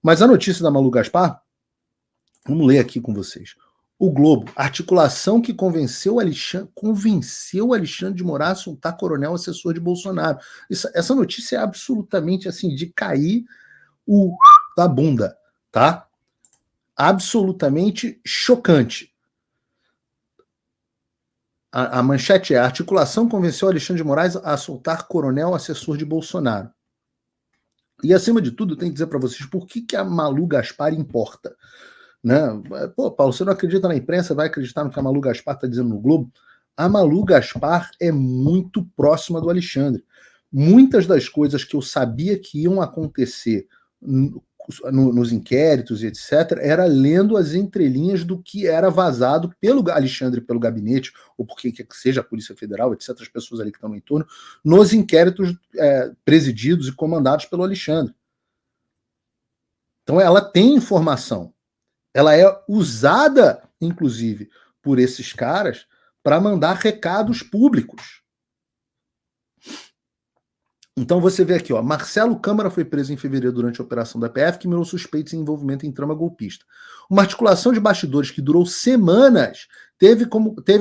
Mas a notícia da Malu Gaspar, vamos ler aqui com vocês. O Globo, articulação que convenceu Alexandre de Moraes a soltar coronel assessor de Bolsonaro. Essa notícia é absolutamente assim, de cair da bunda, tá? Absolutamente chocante. A manchete é: a articulação convenceu Alexandre de Moraes a soltar coronel assessor de Bolsonaro. E, acima de tudo, eu tenho que dizer para vocês por que a Malu Gaspar importa. Né? Pô, Paulo, você não acredita na imprensa, vai acreditar no que a Malu Gaspar está dizendo no Globo? A Malu Gaspar é muito próxima do Alexandre. Muitas das coisas que eu sabia que iam acontecer nos inquéritos e etc., era lendo as entrelinhas do que era vazado pelo Alexandre, pelo gabinete, ou por quem quer que seja, a Polícia Federal, etc., as pessoas ali que estão no entorno, nos inquéritos presididos e comandados pelo Alexandre. Então ela tem informação. Ela é usada, inclusive, por esses caras para mandar recados públicos. Então você vê aqui, ó, Marcelo Câmara foi preso em fevereiro durante a operação da PF que mirou suspeitos em envolvimento em trama golpista. Uma articulação de bastidores que durou semanas teve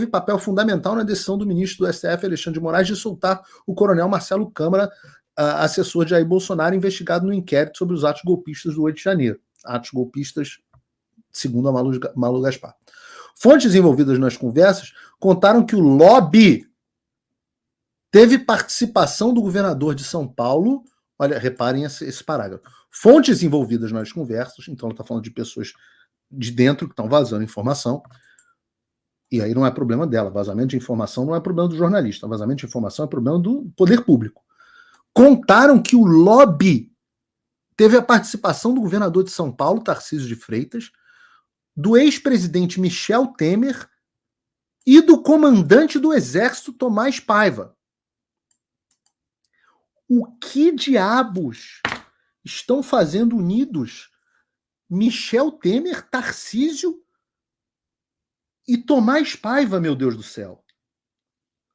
papel fundamental na decisão do ministro do STF, Alexandre de Moraes, de soltar o coronel Marcelo Câmara, assessor de Jair Bolsonaro, investigado no inquérito sobre os atos golpistas do 8 de janeiro. Atos golpistas, segundo a Malu Gaspar. Fontes envolvidas nas conversas contaram que o lobby teve participação do governador de São Paulo. Olha, reparem esse parágrafo. Fontes envolvidas nas conversas, então ela está falando de pessoas de dentro que estão vazando informação, e aí não é problema dela. Vazamento de informação não é problema do jornalista. Vazamento de informação é problema do poder público. Contaram que o lobby teve a participação do governador de São Paulo, Tarcísio de Freitas, do ex-presidente Michel Temer e do comandante do Exército, Tomás Paiva. O que diabos estão fazendo unidos Michel Temer, Tarcísio e Tomás Paiva, meu Deus do céu?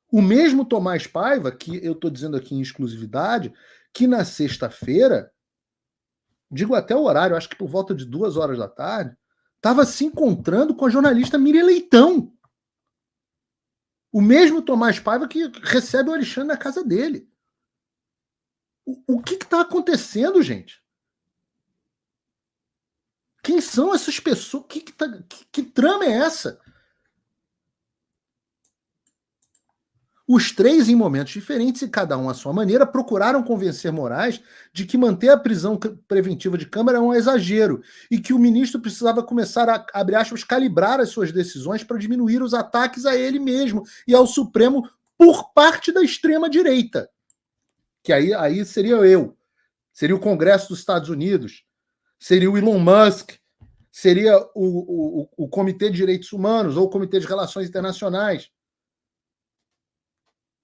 O mesmo Tomás Paiva, que eu estou dizendo aqui em exclusividade, que na sexta-feira, digo até o horário, acho que por volta de 2 horas da tarde, estava se encontrando com a jornalista Miriam Leitão. O mesmo Tomás Paiva que recebe o Alexandre na casa dele. O que está acontecendo, gente? Quem são essas pessoas? Que trama é essa? Os três, em momentos diferentes e cada um à sua maneira, procuraram convencer Moraes de que manter a prisão preventiva de Câmara é um exagero e que o ministro precisava começar a, abre aspas, calibrar as suas decisões para diminuir os ataques a ele mesmo e ao Supremo por parte da extrema-direita. Que aí seria eu, seria o Congresso dos Estados Unidos, seria o Elon Musk, seria o Comitê de Direitos Humanos ou o Comitê de Relações Internacionais.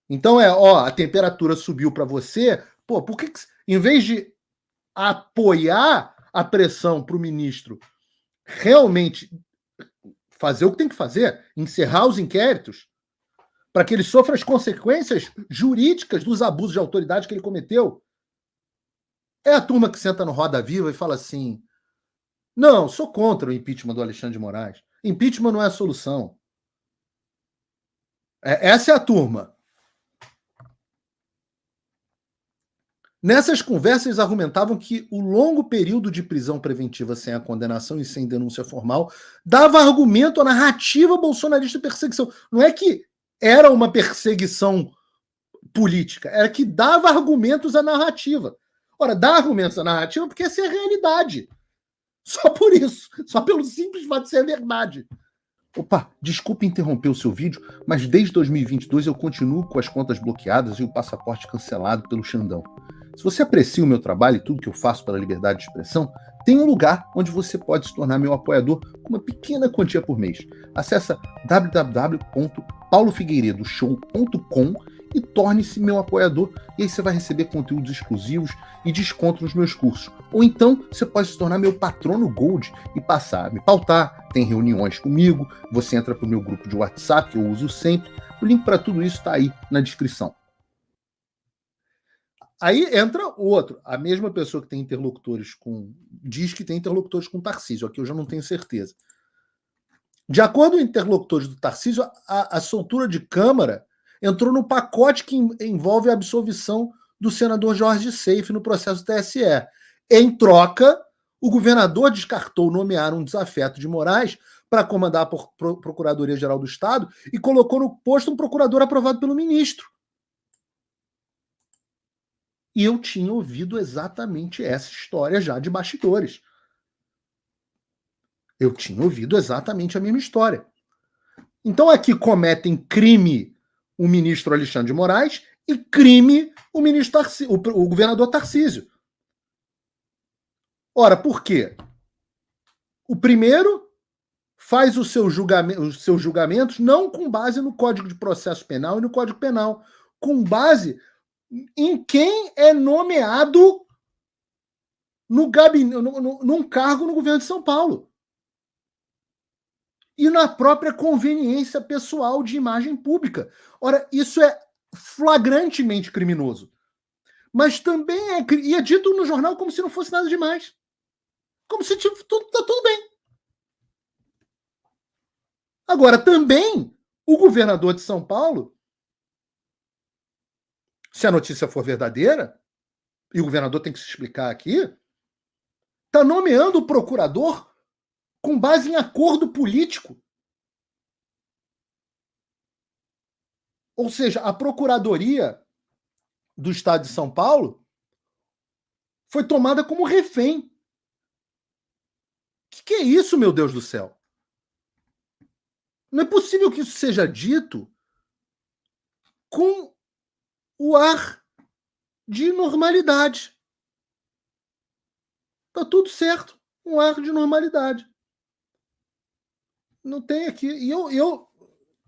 Então a temperatura subiu para você, pô, por que em vez de apoiar a pressão para o ministro realmente fazer o que tem que fazer, encerrar os inquéritos, para que ele sofra as consequências jurídicas dos abusos de autoridade que ele cometeu, é a turma que senta no Roda Viva e fala assim: não, sou contra o impeachment do Alexandre de Moraes. Impeachment não é a solução. Essa é a turma. Nessas conversas, eles argumentavam que o longo período de prisão preventiva sem a condenação e sem denúncia formal dava argumento à narrativa bolsonarista de perseguição. Não é que era uma perseguição política, era que dava argumentos à narrativa. Ora, dá argumentos à narrativa porque essa é a realidade. Só por isso. Só pelo simples fato de ser a verdade. Opa, desculpe interromper o seu vídeo, mas desde 2022 eu continuo com as contas bloqueadas e o passaporte cancelado pelo Xandão. Se você aprecia o meu trabalho e tudo que eu faço pela liberdade de expressão, tem um lugar onde você pode se tornar meu apoiador com uma pequena quantia por mês. Acesse www.paulofigueiredoshow.com e torne-se meu apoiador, e aí você vai receber conteúdos exclusivos e desconto nos meus cursos. Ou então você pode se tornar meu patrono Gold e passar a me pautar, tem reuniões comigo, você entra para o meu grupo de WhatsApp, que eu uso sempre. O link para tudo isso está aí na descrição. Aí entra o outro. A mesma pessoa que tem interlocutores com... diz que tem interlocutores com Tarcísio. Aqui eu já não tenho certeza. De acordo com interlocutores do Tarcísio, a soltura de Câmara entrou no pacote que envolve a absolvição do senador Jorge Seife no processo do TSE. Em troca, o governador descartou nomear um desafeto de Moraes para comandar a Procuradoria-Geral do Estado e colocou no posto um procurador aprovado pelo ministro. E eu tinha ouvido exatamente essa história já de bastidores. Eu tinha ouvido exatamente a mesma história. Então aqui cometem crime o ministro Alexandre de Moraes e crime o ministro o governador Tarcísio. Ora, por quê? O primeiro faz os seus julgamentos não com base no Código de Processo Penal e no Código Penal, com base em quem é nomeado no gabinete, num cargo no governo de São Paulo. E na própria conveniência pessoal de imagem pública. Ora, isso é flagrantemente criminoso. Mas também e é dito no jornal como se não fosse nada demais. Como se tipo, tá tudo bem. Agora, também, o governador de São Paulo, se a notícia for verdadeira, e o governador tem que se explicar aqui, está nomeando o procurador com base em acordo político. Ou seja, a Procuradoria do Estado de São Paulo foi tomada como refém. Que é isso, meu Deus do céu? Não é possível que isso seja dito com o ar de normalidade. Tá tudo certo, um ar de normalidade. Não tem aqui. E eu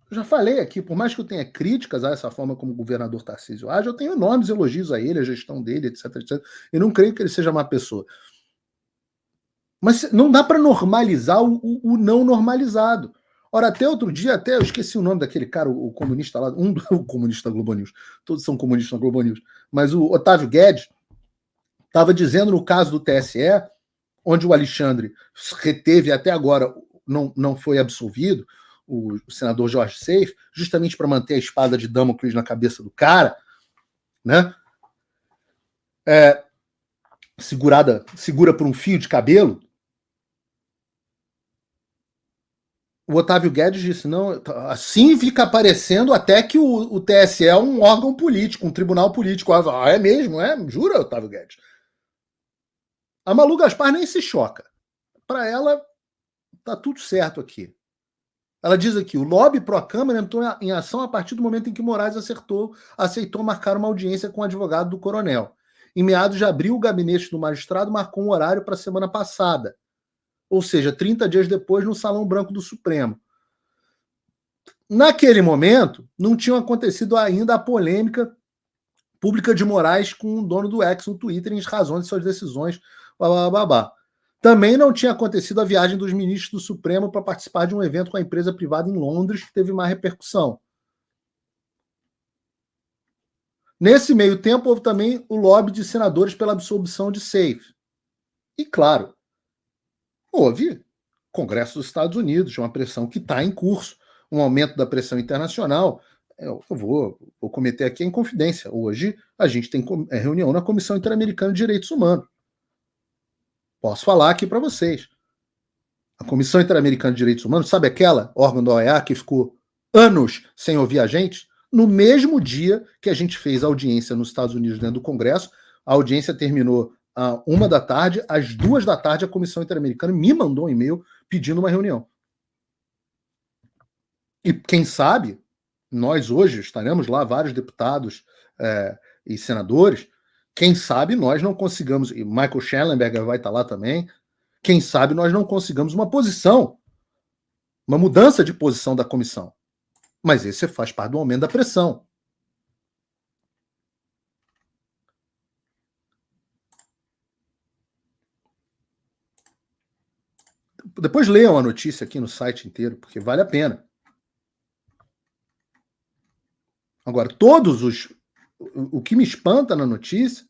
já falei aqui, por mais que eu tenha críticas a essa forma como o governador Tarcísio age, eu tenho enormes elogios a ele, a gestão dele, etc, etc. Eu não creio que ele seja má pessoa. Mas não dá para normalizar o não normalizado. Ora, até outro dia, até eu esqueci o nome daquele cara, o comunista lá, o comunista da Globo News, todos são comunistas na Globo News, mas o Otávio Guedes estava dizendo no caso do TSE, onde o Alexandre reteve até agora, não foi absolvido, o senador Jorge Seife, justamente para manter a espada de Damocles na cabeça do cara, né? Segura por um fio de cabelo. O Otávio Guedes disse, não, assim fica aparecendo até que o TSE é um órgão político, um tribunal político. Ah, é mesmo? É? Jura, Otávio Guedes? A Malu Gaspar nem se choca. Para ela, tá tudo certo aqui. Ela diz aqui, o lobby pró-Câmara entrou em ação a partir do momento em que Moraes aceitou marcar uma audiência com o advogado do coronel. Em meados de abril, o gabinete do magistrado marcou um horário para a semana passada. Ou seja, 30 dias depois, no Salão Branco do Supremo. Naquele momento, não tinha acontecido ainda a polêmica pública de Moraes com o dono do X no Twitter em razões de suas decisões, babá. Também não tinha acontecido a viagem dos ministros do Supremo para participar de um evento com a empresa privada em Londres, que teve má repercussão. Nesse meio tempo, houve também o lobby de senadores pela absolvição de Seife. E, claro, houve Congresso dos Estados Unidos, uma pressão que está em curso, um aumento da pressão internacional. Eu vou cometer aqui a inconfidência. Hoje a gente tem reunião na Comissão Interamericana de Direitos Humanos. Posso falar aqui para vocês. A Comissão Interamericana de Direitos Humanos, sabe aquela órgão da OEA que ficou anos sem ouvir a gente? No mesmo dia que a gente fez a audiência nos Estados Unidos dentro do Congresso, a audiência terminou às 1h, às 2h, a Comissão Interamericana me mandou um e-mail pedindo uma reunião. E quem sabe, nós hoje estaremos lá, vários deputados e senadores, quem sabe nós não consigamos, e Michael Schellenberger vai estar lá também, quem sabe nós não consigamos uma posição, uma mudança de posição da comissão. Mas esse faz parte do aumento da pressão. Depois leiam a notícia aqui no site inteiro, porque vale a pena. Agora, todos os o que me espanta na notícia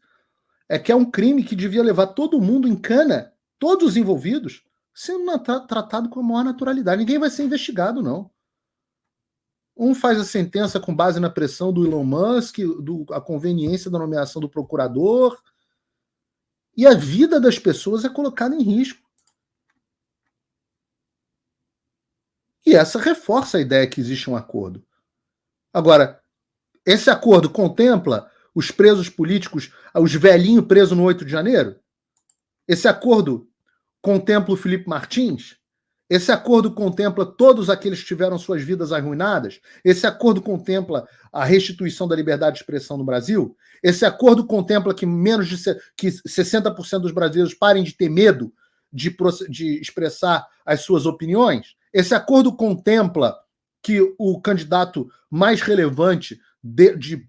é que é um crime que devia levar todo mundo em cana, todos os envolvidos, sendo tratado com a maior naturalidade. Ninguém vai ser investigado, não. Um faz a sentença com base na pressão do Elon Musk, a conveniência da nomeação do procurador, e a vida das pessoas é colocada em risco. E essa reforça a ideia que existe um acordo. Agora, esse acordo contempla os presos políticos, os velhinhos presos no 8 de janeiro? Esse acordo contempla o Felipe Martins? Esse acordo contempla todos aqueles que tiveram suas vidas arruinadas? Esse acordo contempla a restituição da liberdade de expressão no Brasil? Esse acordo contempla que menos de 60% dos brasileiros parem de ter medo de expressar as suas opiniões? Esse acordo contempla que o candidato mais relevante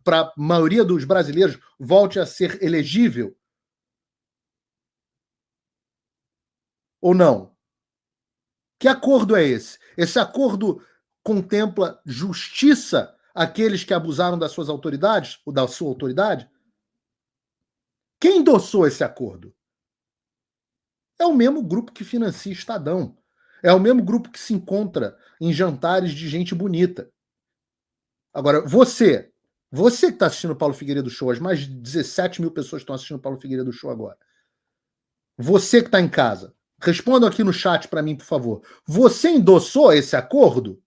para a maioria dos brasileiros volte a ser elegível? Ou não? Que acordo é esse? Esse acordo contempla justiça àqueles que abusaram das suas autoridades, ou da sua autoridade? Quem endossou esse acordo? É o mesmo grupo que financia Estadão. É o mesmo grupo que se encontra em jantares de gente bonita. Agora, você que está assistindo o Paulo Figueiredo Show, as mais de 17 mil pessoas estão assistindo o Paulo Figueiredo Show agora. Você que está em casa, responda aqui no chat para mim, por favor. Você endossou esse acordo?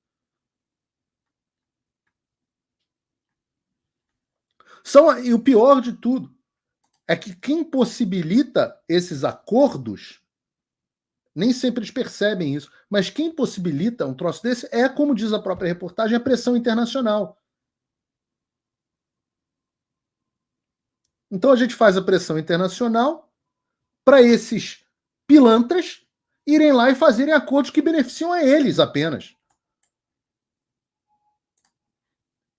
E o pior de tudo é que quem possibilita esses acordos, nem sempre eles percebem isso, mas quem possibilita um troço desse é, como diz a própria reportagem, a pressão internacional. Então a gente faz a pressão internacional para esses pilantras irem lá e fazerem acordos que beneficiam a eles apenas.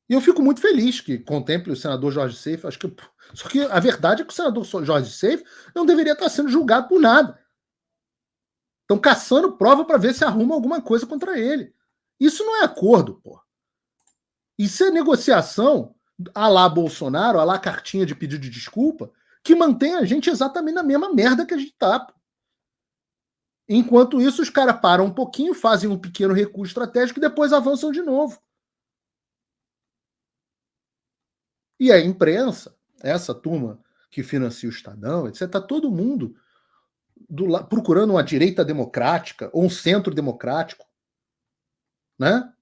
E eu fico muito feliz que contemple o senador Jorge Seif. Só que a verdade é que o senador Jorge Seif não deveria estar sendo julgado por nada. Estão caçando prova para ver se arruma alguma coisa contra ele. Isso não é acordo, pô. Isso é negociação à lá Bolsonaro, à lá cartinha de pedido de desculpa, que mantém a gente exatamente na mesma merda que a gente tá. Pô. Enquanto isso, os caras param um pouquinho, fazem um pequeno recuo estratégico e depois avançam de novo. E a imprensa, essa turma que financia o Estadão, etc., está todo mundo procurando uma direita democrática ou um centro democrático, né?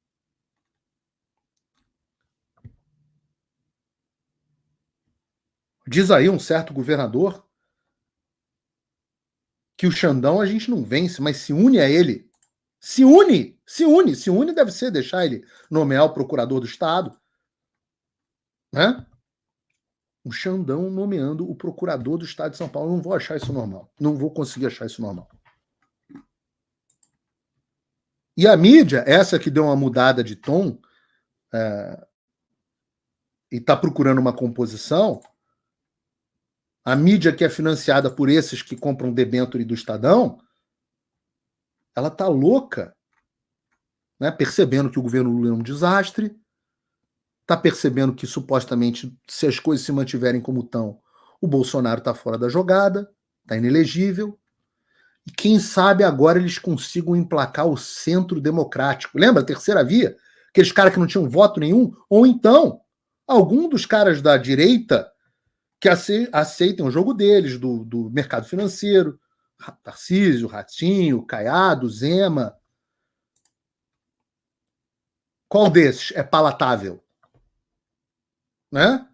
Diz aí um certo governador que o Xandão a gente não vence, mas se une a ele. Se une deve ser deixar ele nomear o procurador do Estado, né? O Xandão nomeando o procurador do Estado de São Paulo. Eu não vou achar isso normal. Não vou conseguir achar isso normal. E a mídia, essa que deu uma mudada de tom e está procurando uma composição, a mídia que é financiada por esses que compram debênture do Estadão, ela está louca, né? Percebendo que o governo Lula é um desastre, está percebendo que supostamente, se as coisas se mantiverem como estão, o Bolsonaro está fora da jogada, está inelegível, e quem sabe agora eles consigam emplacar o centro democrático. Lembra a terceira via? Aqueles caras que não tinham voto nenhum? Ou então, algum dos caras da direita que aceitem o jogo deles, do mercado financeiro, Tarcísio, Ratinho, Caiado, Zema. Qual desses é palatável? Né?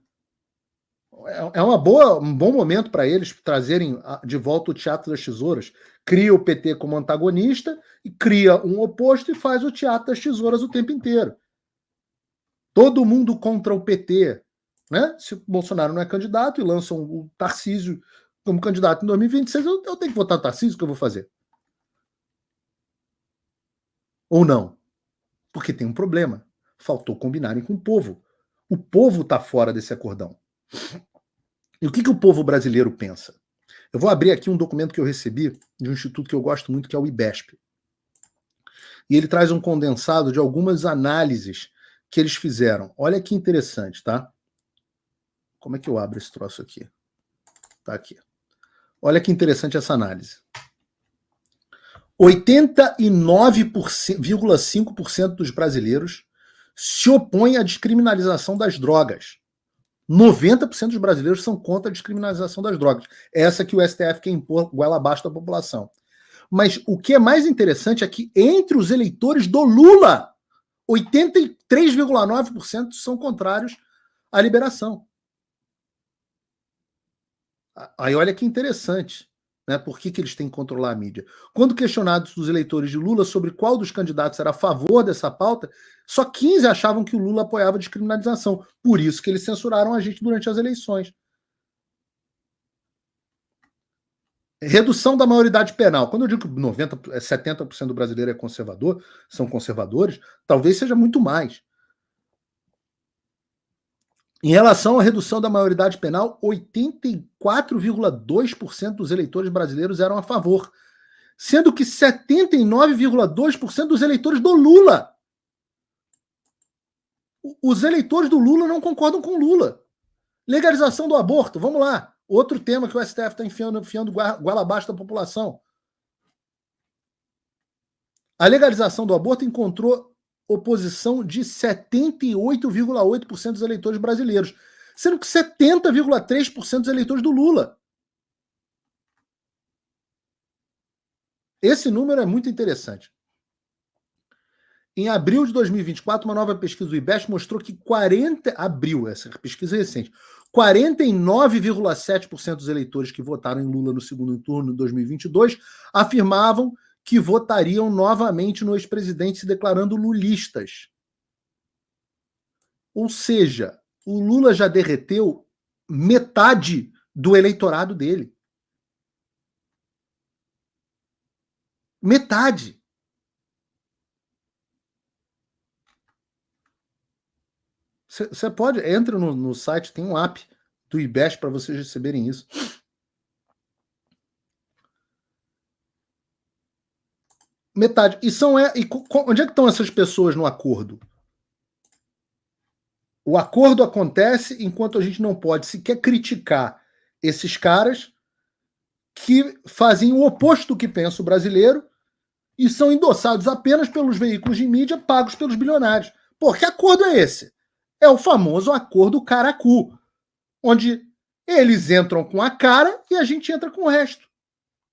É um bom momento para eles trazerem de volta o Teatro das Tesouras. Cria o PT como antagonista, e cria um oposto e faz o Teatro das Tesouras o tempo inteiro. Todo mundo contra o PT. Né? Se o Bolsonaro não é candidato e lançam o Tarcísio como candidato em 2026, eu tenho que votar no Tarcísio, o que eu vou fazer? Ou não? Porque tem um problema. Faltou combinarem com o povo. O povo está fora desse acordão. E o que o povo brasileiro pensa? Eu vou abrir aqui um documento que eu recebi de um instituto que eu gosto muito, que é o IBESP. E ele traz um condensado de algumas análises que eles fizeram. Olha que interessante, tá? Como é que eu abro esse troço aqui? Tá aqui. Olha que interessante essa análise. 89,5% dos brasileiros se opõem à descriminalização das drogas. 90% dos brasileiros são contra a descriminalização das drogas. Essa que o STF quer impor goela abaixo da população. Mas o que é mais interessante é que entre os eleitores do Lula, 83,9% são contrários à liberação. Aí olha que interessante, né? Por que eles têm que controlar a mídia? Quando questionados os eleitores de Lula sobre qual dos candidatos era a favor dessa pauta, só 15 achavam que o Lula apoiava a descriminalização. Por isso que eles censuraram a gente durante as eleições. Redução da maioridade penal. Quando eu digo que 70% do brasileiro é conservador, são conservadores, talvez seja muito mais. Em relação à redução da maioridade penal, 84,2% dos eleitores brasileiros eram a favor, sendo que 79,2% dos eleitores do Lula. Os eleitores do Lula não concordam com Lula. Legalização do aborto, vamos lá. Outro tema que o STF está enfiando goela abaixo da população. A legalização do aborto encontrou oposição de 78,8% dos eleitores brasileiros, sendo que 70,3% dos eleitores do Lula. Esse número é muito interessante. Em abril de 2024, uma nova pesquisa do IBEST mostrou que essa pesquisa é recente, 49,7% dos eleitores que votaram em Lula no segundo turno de 2022 afirmavam que votariam novamente no ex-presidente, se declarando lulistas. Ou seja, o Lula já derreteu metade do eleitorado dele. Metade. Você pode, entra no site, tem um app do IBEST para vocês receberem isso. Metade. E onde é que estão essas pessoas no acordo? O acordo acontece enquanto a gente não pode sequer criticar esses caras que fazem o oposto do que pensa o brasileiro e são endossados apenas pelos veículos de mídia pagos pelos bilionários. Pô, que acordo é esse? É o famoso acordo caracu, onde eles entram com a cara e a gente entra com o resto.